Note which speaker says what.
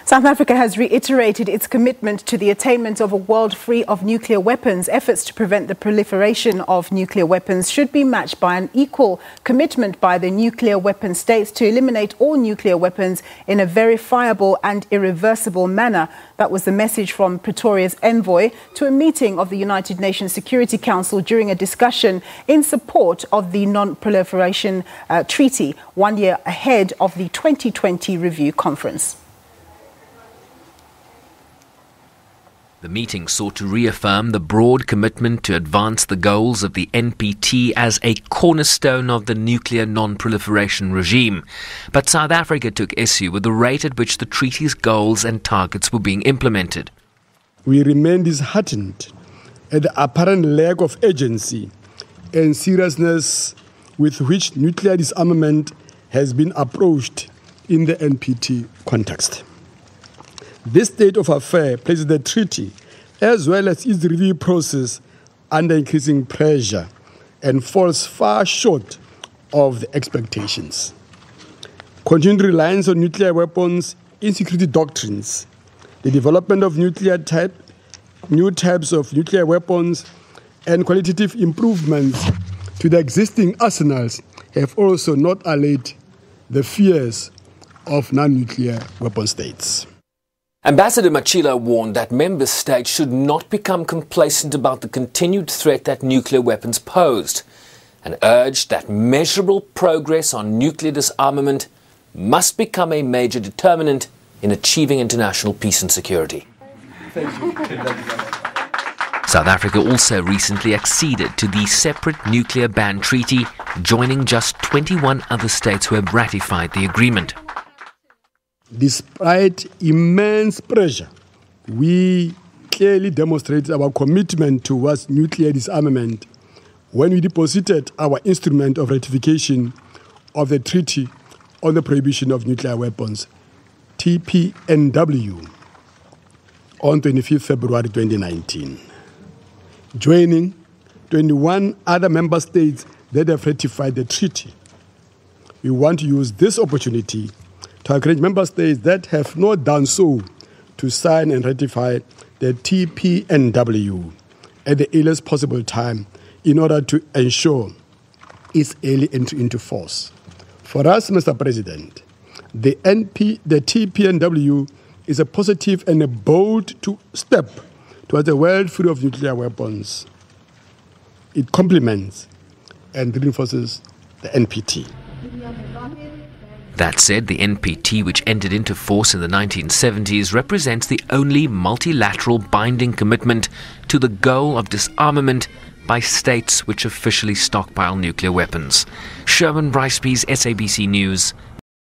Speaker 1: South Africa has reiterated its commitment to the attainment of a world free of nuclear weapons. Efforts to prevent the proliferation of nuclear weapons should be matched by an equal commitment by the nuclear weapon states to eliminate all nuclear weapons in a verifiable and irreversible manner. That was the message from Pretoria's envoy to a meeting of the United Nations Security Council during a discussion in support of the Non-Proliferation Treaty, 1 year ahead of the 2020 review conference.
Speaker 2: The meeting sought to reaffirm the broad commitment to advance the goals of the NPT as a cornerstone of the nuclear non-proliferation regime. But South Africa took issue with the rate at which the treaty's goals and targets were being implemented.
Speaker 3: We remain disheartened at the apparent lack of urgency and seriousness with which nuclear disarmament has been approached in the NPT context. This state of affairs places the treaty, as well as its review process, under increasing pressure and falls far short of the expectations. Continued reliance on nuclear weapons, insecurity doctrines, the development of new types of nuclear weapons, and qualitative improvements to the existing arsenals have also not allayed the fears of non-nuclear weapon states.
Speaker 2: Ambassador Machila warned that member states should not become complacent about the continued threat that nuclear weapons posed, and urged that measurable progress on nuclear disarmament must become a major determinant in achieving international peace and security. South Africa also recently acceded to the separate nuclear ban treaty, joining just 21 other states who have ratified the agreement.
Speaker 3: Despite immense pressure, we clearly demonstrated our commitment towards nuclear disarmament when we deposited our instrument of ratification of the Treaty on the Prohibition of Nuclear Weapons, TPNW, on 25 February 2019, joining 21 other member states that have ratified the treaty. We want to use this opportunity to encourage member states that have not done so to sign and ratify the TPNW at the earliest possible time in order to ensure its early entry into force. For us, Mr. President, the TPNW is a positive and a bold step towards a world free of nuclear weapons. It complements and reinforces the NPT.
Speaker 2: That said, the NPT, which entered into force in the 1970s, represents the only multilateral binding commitment to the goal of disarmament by states which officially stockpile nuclear weapons. Sherman Brycepease, SABC News,